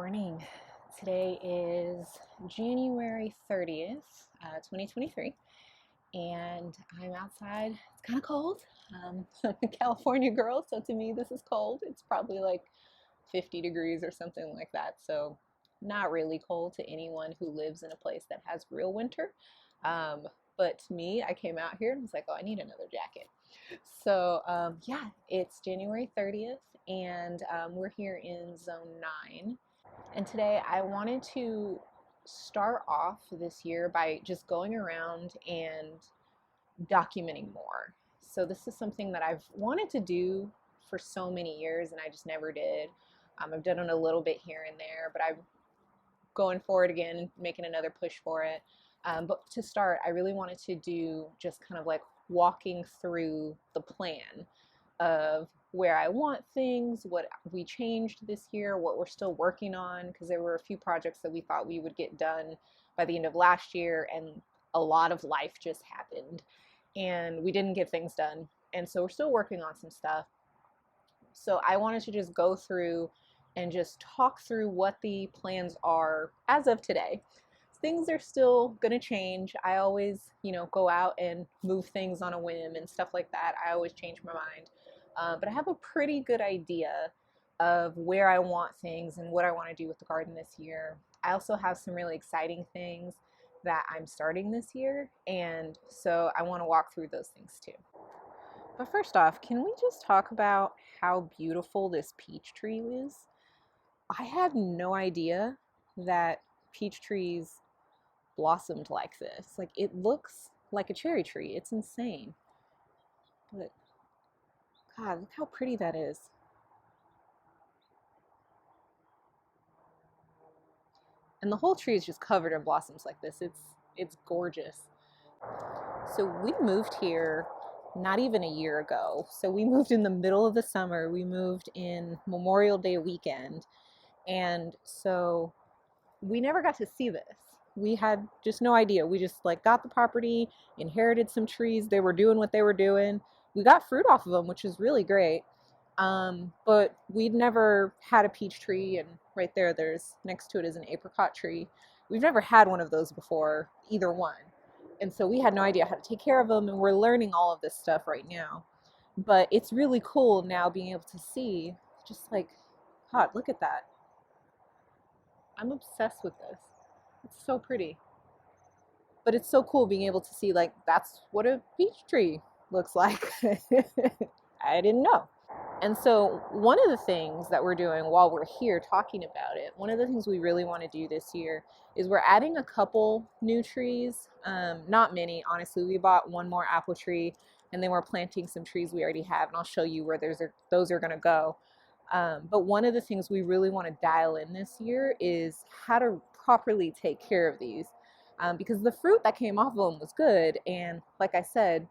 morning. Today is January 30th, 2023, and I'm outside. It's kind of cold. I'm a California girl, so to me, this is cold. It's probably like 50 degrees or something like that, so not really cold to anyone who lives in a place that has real winter. Um, but to me, I came out here and was like, oh, I need another jacket. So, yeah, it's January 30th, and we're here in Zone 9. And today I wanted to start off this year by just going around and documenting more. So, this is something that I've wanted to do for so many years and I just never did. I've done it a little bit here and there, but I'm going for it again, making another push for it. But to start, I really wanted to do just kind of like walking through the plan of where I want things, what we changed this year, what we're still working on, because there were a few projects that we thought we would get done by the end of last year, and a lot of life just happened, and we didn't get things done. And so we're still working on some stuff. So I wanted to just go through and just talk through what the plans are as of today. Things are still going to change. I always, go out and move things on a whim and stuff like that. I always change my mind. But I have a pretty good idea of where I want things and what I want to do with the garden this year. I also have some really exciting things that I'm starting this year, and so I want to walk through those things too. But first off, can we just talk about how beautiful this peach tree is? I had no idea that peach trees blossomed like this. Like, it looks like a cherry tree. It's insane. But God, look how pretty that is. And the whole tree is just covered in blossoms like this. It's gorgeous. So we moved here not even a year ago. So we moved in the middle of the summer. We moved in Memorial Day weekend. And so we never got to see this. We had just no idea. We just like got the property, inherited some trees. They were doing what they were doing. We got fruit off of them, which is really great. But we'd never had a peach tree, and right there's next to it is an apricot tree. We've never had one of those before, either one. And so we had no idea how to take care of them, and we're learning all of this stuff right now. But it's really cool now being able to see, just like, God, look at that. I'm obsessed with this. It's so pretty. But it's so cool being able to see, like, that's what a peach tree looks like. I didn't know. And so one of the things that we're doing while we're here talking about it, one of the things we really want to do this year is we're adding a couple new trees. Not many, honestly. We bought one more apple tree, and then we're planting some trees we already have, and I'll show you where those are going to go. But one of the things we really want to dial in this year is how to properly take care of these. Because the fruit that came off of them was good, and like I said,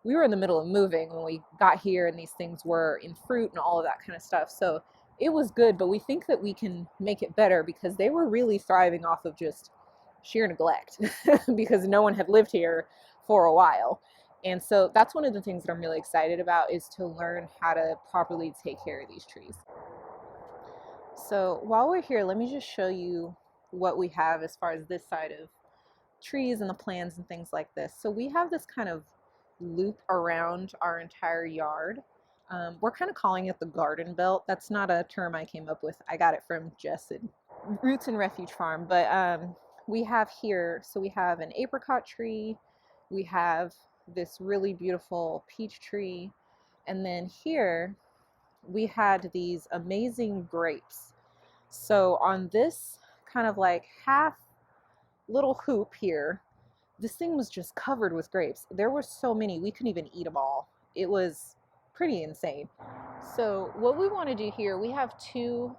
we were in the middle of moving when we got here, and these things were in fruit and all of that kind of stuff. So it was good, but we think that we can make it better because they were really thriving off of just sheer neglect because no one had lived here for a while. And so that's one of the things that I'm really excited about, is to learn how to properly take care of these trees. So while we're here, let me just show you what we have as far as this side of trees and the plants and things like this. So we have this kind of loop around our entire yard. We're kind of calling it the garden belt. That's not a term I came up with. I got it from Jess at Roots and Refuge Farm. But we have here, so we have an apricot tree, we have this really beautiful peach tree, and then here we had these amazing grapes. So on this kind of like half little hoop here, this thing was just covered with grapes. There were so many, we couldn't even eat them all. It was pretty insane. So what we want to do here, we have two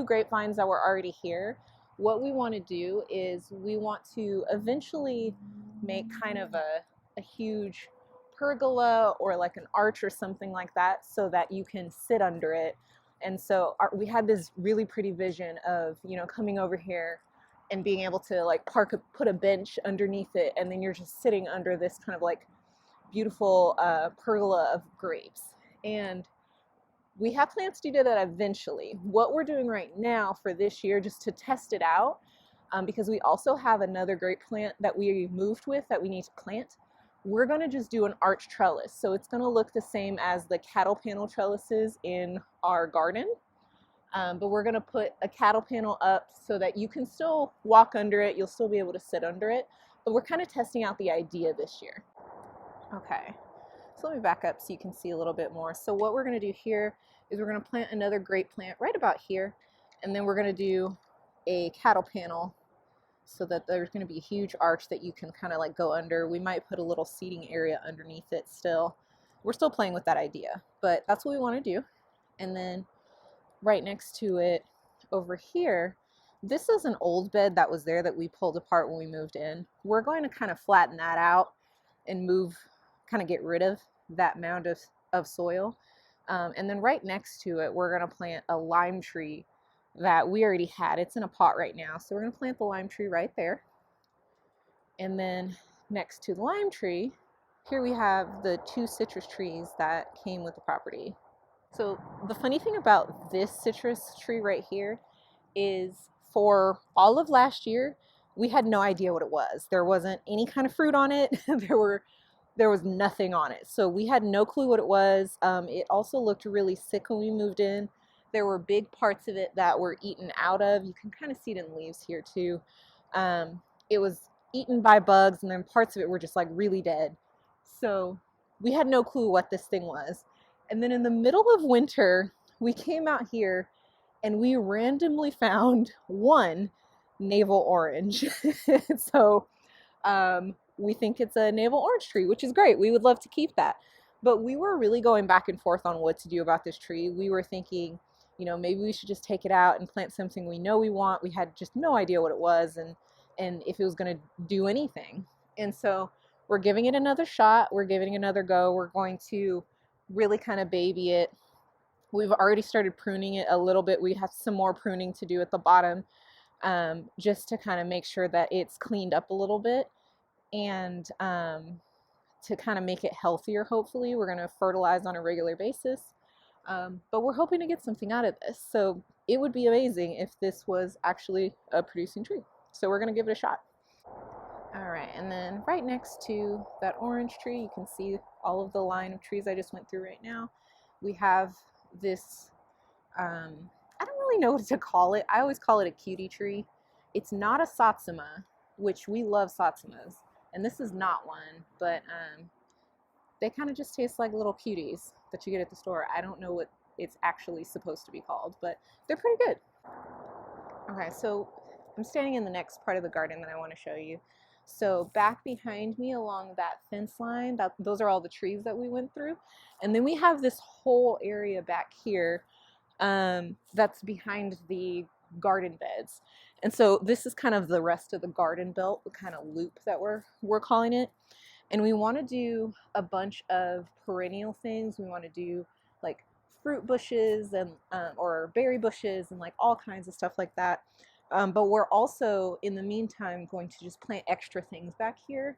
grapevines that were already here. What we want to do is we want to eventually make kind of a huge pergola or like an arch or something like that, so that you can sit under it. And so we had this really pretty vision of, coming over here and being able to like put a bench underneath it, and then you're just sitting under this kind of like beautiful pergola of grapes. And We have plans to do that eventually. What we're doing right now for this year, just to test it out, because we also have another great plant that we moved with that we need to plant. We're going to just do an arch trellis. So it's going to look the same as the cattle panel trellises in our garden. But we're going to put a cattle panel up so that you can still walk under it. You'll still be able to sit under it. But we're kind of testing out the idea this year. Okay, so let me back up so you can see a little bit more. So what we're going to do here is we're going to plant another great plant right about here. And then we're going to do a cattle panel so that there's going to be a huge arch that you can kind of like go under. We might put a little seating area underneath it still. We're still playing with that idea, but that's what we want to do. And then right next to it over here, this is an old bed that was there that we pulled apart when we moved in. We're going to kind of flatten that out and move, kind of get rid of that mound of soil. And then right next to it, we're going to plant a lime tree that we already had. It's in a pot right now. So we're going to plant the lime tree right there. And then next to the lime tree, here we have the 2 citrus trees that came with the property. So the funny thing about this citrus tree right here is for all of last year, we had no idea what it was. There wasn't any kind of fruit on it. There was nothing on it. So we had no clue what it was. It also looked really sick when we moved in. There were big parts of it that were eaten out of. You can kind of see it in the leaves here too. It was eaten by bugs, and then parts of it were just like really dead. So we had no clue what this thing was. And then in the middle of winter, we came out here and we randomly found one navel orange. So we think it's a navel orange tree, which is great. We would love to keep that. But we were really going back and forth on what to do about this tree. We were thinking, you know, maybe we should just take it out and plant something we know we want. We had just no idea what it was and if it was going to do anything. And so we're giving it another shot. We're giving it another go. We're going to really kind of baby it. We've already started pruning it a little bit. We have some more pruning to do at the bottom, just to kind of make sure that it's cleaned up a little bit and to kind of make it healthier. Hopefully we're going to fertilize on a regular basis, but we're hoping to get something out of this. So it would be amazing if this was actually a producing tree. So we're going to give it a shot. All right, and then right next to that orange tree, you can see all of the line of trees I just went through right now. We have this, I don't really know what to call it. I always call it a cutie tree. It's not a satsuma, which we love satsumas, and this is not one, but they kind of just taste like little cuties that you get at the store. I don't know what it's actually supposed to be called, but they're pretty good. Okay, so I'm standing in the next part of the garden that I want to show you. So back behind me along that fence line, those are all the trees that we went through. And then we have this whole area back here that's behind the garden beds. And so this is kind of the rest of the garden belt, the kind of loop that we're calling it. And we want to do a bunch of perennial things. We want to do like fruit bushes and or berry bushes and like all kinds of stuff like that. But we're also, in the meantime, going to just plant extra things back here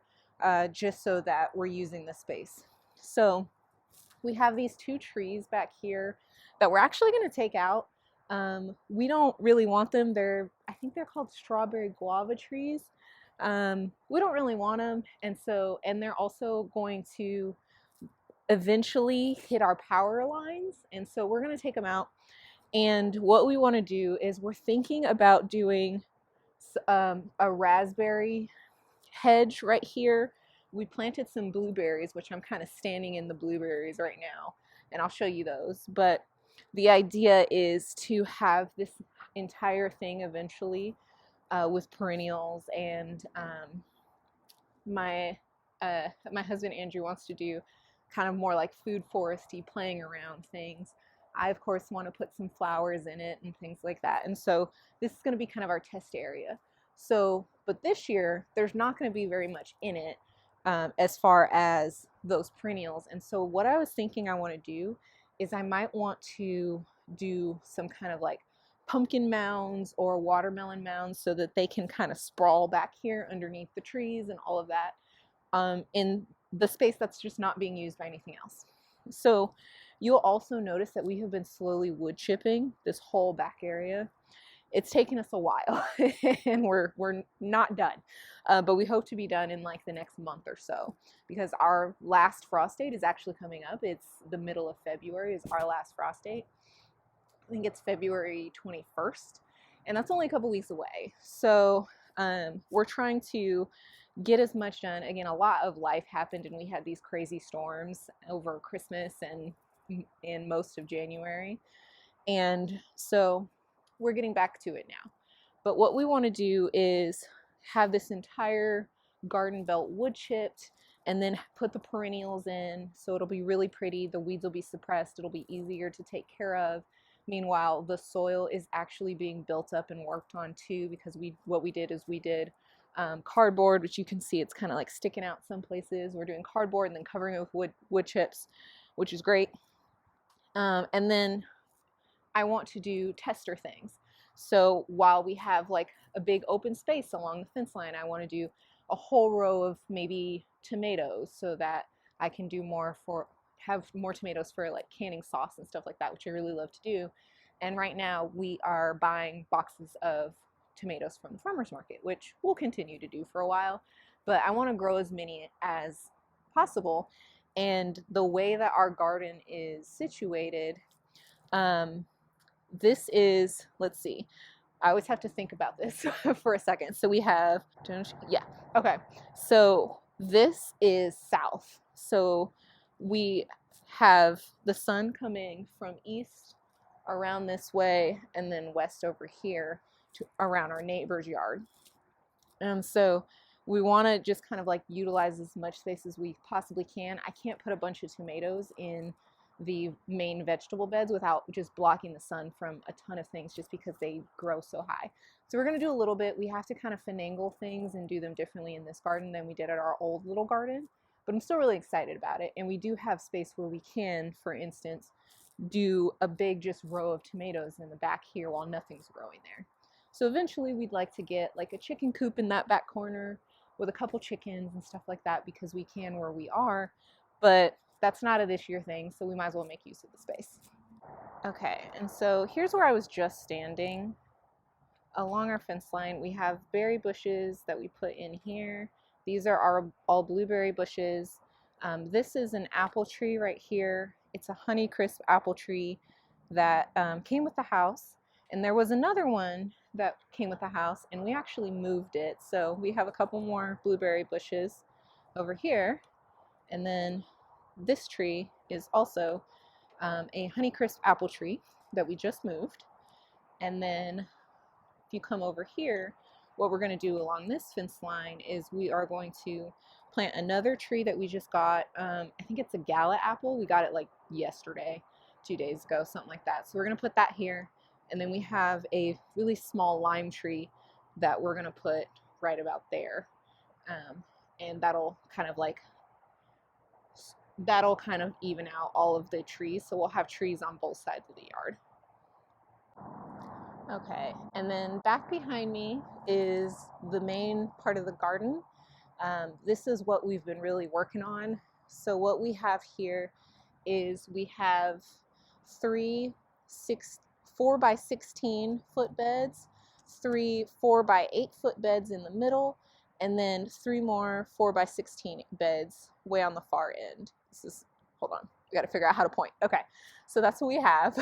just so that we're using the space. So we have these 2 trees back here that we're actually going to take out. We don't really want them. I think they're called strawberry guava trees. We don't really want them. And they're also going to eventually hit our power lines. And so we're going to take them out. And what we want to do is we're thinking about doing a raspberry hedge right here. We planted some blueberries, which I'm kind of standing in the blueberries right now, and I'll show you those. But the idea is to have this entire thing eventually with perennials, and my husband Andrew wants to do kind of more like food foresty, playing around things. I, of course, want to put some flowers in it and things like that. And so this is going to be kind of our test area. So, but this year, there's not going to be very much in it as far as those perennials. And so what I was thinking I want to do is I might want to do some kind of like pumpkin mounds or watermelon mounds so that they can kind of sprawl back here underneath the trees and all of that in the space that's just not being used by anything else. So You'll also notice that we have been slowly wood chipping this whole back area. It's taken us a while and we're not done, but we hope to be done in like the next month or so, because our last frost date is actually coming up. It's the middle of February is our last frost date. I think it's February 21st, and that's only a couple weeks away. So we're trying to get as much done. Again, a lot of life happened and we had these crazy storms over Christmas and in most of January, and so we're getting back to it now. But what we want to do is have this entire garden belt wood chipped and then put the perennials in, so it'll be really pretty. The weeds will be suppressed. It'll be easier to take care of. Meanwhile, the soil is actually being built up and worked on too, because what we did is we did cardboard, which you can see it's kind of like sticking out some places. We're doing cardboard and then covering it with wood chips, which is great. And then I want to do tester things. So while we have like a big open space along the fence line, I want to do a whole row of maybe tomatoes so that I can do have more tomatoes for like canning sauce and stuff like that, which I really love to do. And right now we are buying boxes of tomatoes from the farmer's market, which we'll continue to do for a while, but I want to grow as many as possible. And the way that our garden is situated, this is, let's see, I always have to think about this for a second. So we have, yeah, okay. So this is south. So we have the sun coming from east around this way and then west over here to around our neighbor's yard. And so we want to just kind of like utilize as much space as we possibly can. I can't put a bunch of tomatoes in the main vegetable beds without just blocking the sun from a ton of things, just because they grow so high. So we're going to do a little bit. We have to kind of finagle things and do them differently in this garden than we did at our old little garden, but I'm still really excited about it. And we do have space where we can, for instance, do a big just row of tomatoes in the back here while nothing's growing there. So eventually we'd like to get like a chicken coop in that back corner with a couple chickens and stuff like that, because we can where we are, but that's not a this year thing, so we might as well make use of the space. Okay, and so here's where I was just standing. Along our fence line, we have berry bushes that we put in here. These are our all blueberry bushes. This is an apple tree right here. It's a Honeycrisp apple tree that came with the house. And there was another one that came with the house, and we actually moved it. So we have a couple more blueberry bushes over here. And then this tree is also a Honeycrisp apple tree that we just moved. And then if you come over here, what we're going to do along this fence line is we are going to plant another tree that we just got. I think it's a Gala apple. We got it like yesterday, 2 days ago, something like that. So we're going to put that here. And then we have a really small lime tree that we're going to put right about there. And that'll kind of even out all of the trees. So we'll have trees on both sides of the yard. Okay, and then back behind me is the main part of the garden. This is what we've been really working on. So what we have here is we have 3 4x16 foot beds, 3 4x8 foot beds in the middle, and then 3 more 4x16 beds way on the far end. This is, hold on, we got to figure out how to point. Okay, so that's what we have.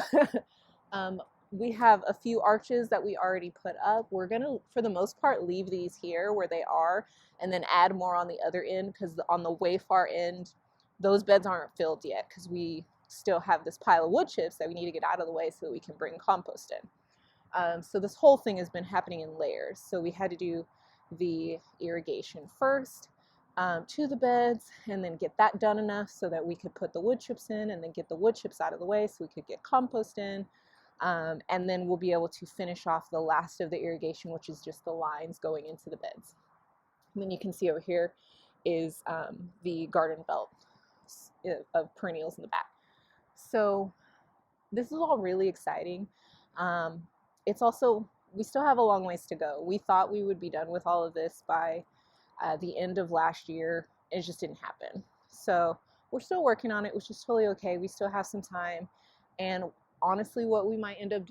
We have a few arches that we already put up. We're going to, for the most part, leave these here where they are and then add more on the other end, because on the way far end, those beds aren't filled yet because we still have this pile of wood chips that we need to get out of the way so that we can bring compost in. So this whole thing has been happening in layers. So we had to do the irrigation first to the beds and then get that done enough so that we could put the wood chips in and then get the wood chips out of the way so we could get compost in. And then we'll be able to finish off the last of the irrigation, which is just the lines going into the beds. And then you can see over here is the garden belt of perennials in the back. So this is all really exciting. It's also, we still have a long ways to go. We thought we would be done with all of this by the end of last year. It just didn't happen. So we're still working on it, which is totally okay. We still have some time. And honestly, what we might end up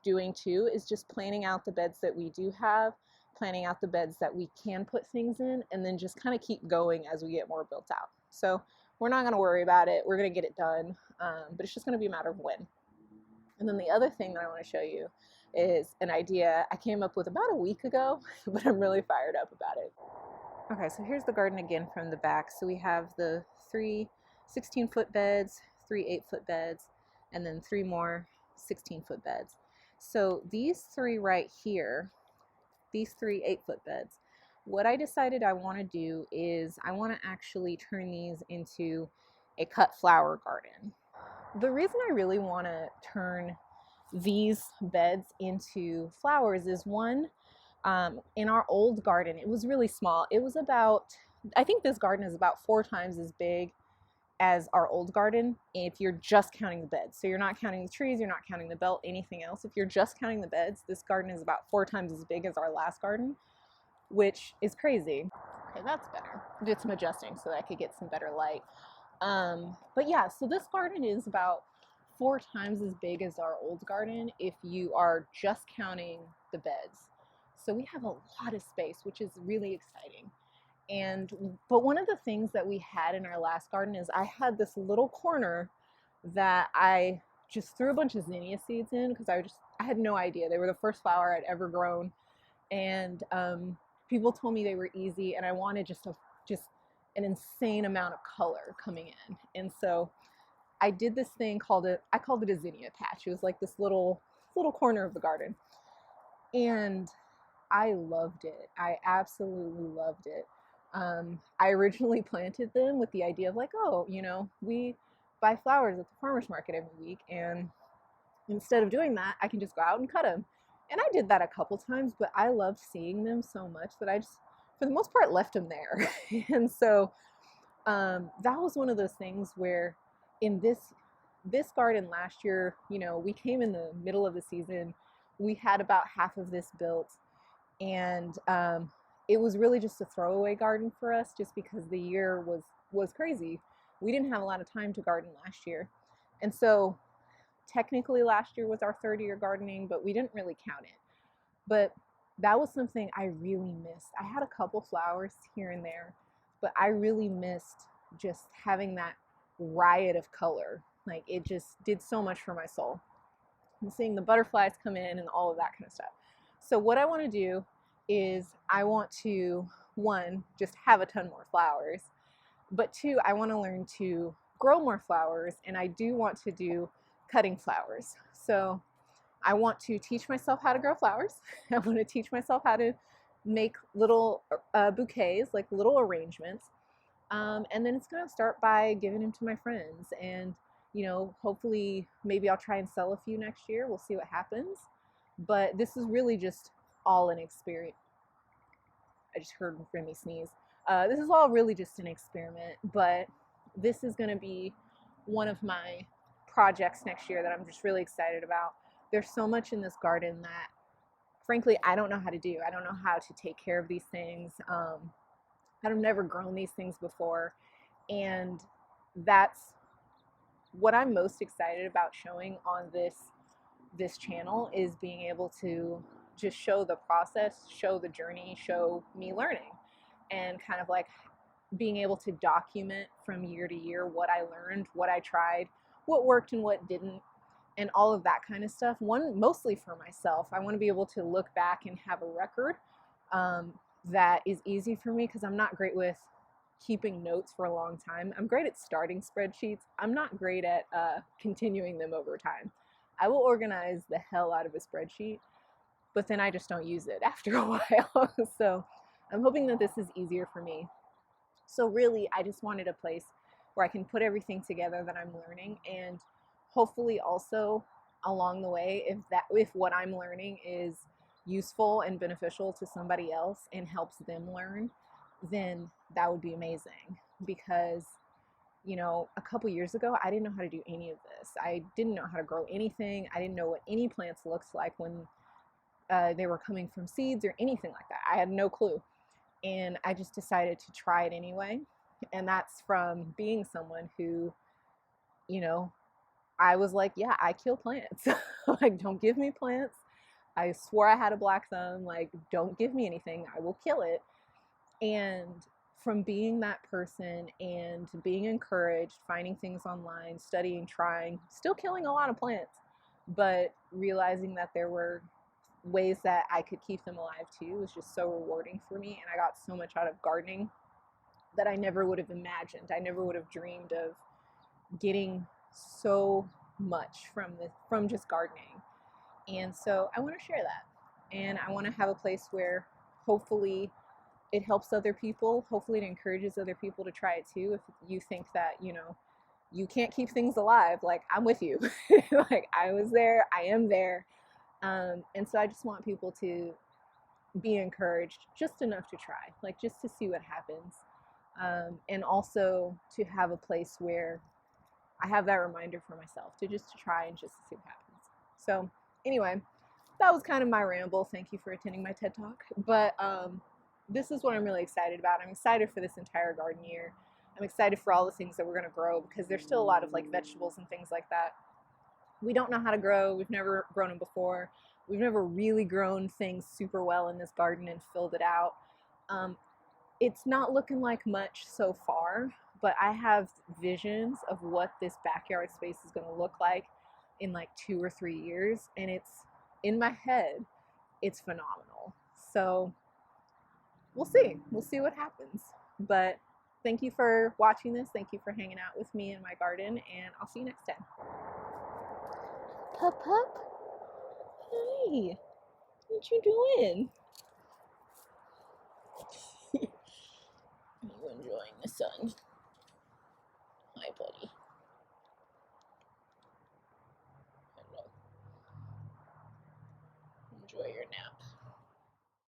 doing too is just planning out the beds that we do have, planning out the beds that we can put things in, and then just kind of keep going as we get more built out. So we're not going to worry about it. We're going to get it done, but it's just going to be a matter of when. And then the other thing that I want to show you is an idea I came up with about a week ago, but I'm really fired up about it. Okay, so here's the garden again from the back. So we have the 3 16-foot beds, 3 8-foot beds, and then 3 more 16-foot beds. So these 3 right here, these 3 8-foot beds, what I decided I want to do is I want to actually turn these into a cut flower garden. The reason I really want to turn these beds into flowers is one, in our old garden, it was really small. It was about, I think this garden is about 4 times as big as our old garden if you're just counting the beds. So you're not counting the trees, you're not counting the belt, anything else. If you're just counting the beds, this garden is about 4 times as big as our last garden, which is crazy. Okay, that's better. Did some adjusting so that I could get some better light. But yeah, so this garden is about 4 times as big as our old garden if you are just counting the beds. So we have a lot of space, which is really exciting. But one of the things that we had in our last garden is I had this little corner that I just threw a bunch of zinnia seeds in because I had no idea. They were the first flower I'd ever grown, and people told me they were easy, and I wanted just an insane amount of color coming in. And so I did this thing I called it a zinnia patch. It was like this little corner of the garden, and I loved it. I absolutely loved it. I originally planted them with the idea of like, oh, we buy flowers at the farmer's market every week, and instead of doing that, I can just go out and cut them. And I did that a couple times, but I loved seeing them so much that I just, for the most part, left them there. And so that was one of those things where in this garden last year, we came in the middle of the season. We had about half of this built, and it was really just a throwaway garden for us just because the year was crazy. We didn't have a lot of time to garden last year. And so technically last year was our 3rd year gardening, but we didn't really count it. But that was something I really missed. I had a couple flowers here and there, but I really missed just having that riot of color. Like, it just did so much for my soul. And seeing the butterflies come in and all of that kind of stuff. So what I want to do is I want to, 1, just have a ton more flowers, but 2, I want to learn to grow more flowers, and I do want to do cutting flowers. So I want to teach myself how to grow flowers. I want to teach myself how to make little bouquets, like little arrangements. And then it's going to start by giving them to my friends. And, hopefully maybe I'll try and sell a few next year. We'll see what happens. But this is really just all an experience. I just heard Remy sneeze. This is all really just an experiment, but this is going to be one of my projects next year that I'm just really excited about. There's so much in this garden that, frankly, I don't know how to do. I don't know how to take care of these things. I've never grown these things before, and that's what I'm most excited about showing on this channel, is being able to just show the process, show the journey, show me learning, and kind of like being able to document from year to year what I learned, what I tried, what worked and what didn't, and all of that kind of stuff. One, mostly for myself. I want to be able to look back and have a record that is easy for me, because I'm not great with keeping notes for a long time. I'm great at starting spreadsheets. I'm not great at continuing them over time. I will organize the hell out of a spreadsheet, but then I just don't use it after a while. So I'm hoping that this is easier for me. So really, I just wanted a place where I can put everything together that I'm learning, and hopefully also along the way, if what I'm learning is useful and beneficial to somebody else and helps them learn, then that would be amazing. Because a couple years ago, I didn't know how to do any of this. I didn't know how to grow anything. I didn't know what any plants looks like when they were coming from seeds or anything like that. I had no clue. And I just decided to try it anyway. And that's from being someone who, you know, I was like, yeah, I kill plants. Like, don't give me plants. I swore I had a black thumb. Like, don't give me anything. I will kill it. And from being that person and being encouraged, finding things online, studying, trying, still killing a lot of plants, but realizing that there were ways that I could keep them alive too was just so rewarding for me. And I got so much out of gardening that I never would have imagined. I never would have dreamed of getting so much from just gardening. And so I want to share that. And I want to have a place where hopefully it helps other people. Hopefully it encourages other people to try it too. If you think that, you can't keep things alive, like, I'm with you. Like, I was there, I am there. And so I just want people to be encouraged just enough to try, like, just to see what happens. And also to have a place where I have that reminder for myself to just to try and just to see what happens. So anyway, that was kind of my ramble. Thank you for attending my TED Talk. But this is what I'm really excited about. I'm excited for this entire garden year. I'm excited for all the things that we're going to grow, because there's still a lot of like vegetables and things like that we don't know how to grow. We've never grown them before. We've never really grown things super well in this garden and filled it out. It's not looking like much so far, but I have visions of what this backyard space is going to look like in like 2 or 3 years, and it's in my head. It's phenomenal. So we'll see. We'll see what happens. But thank you for watching this. Thank you for hanging out with me in my garden, and I'll see you next time. Pup pup. Hey, what you doing? Are you enjoying the sun? Hi, buddy. Hello. Enjoy your nap.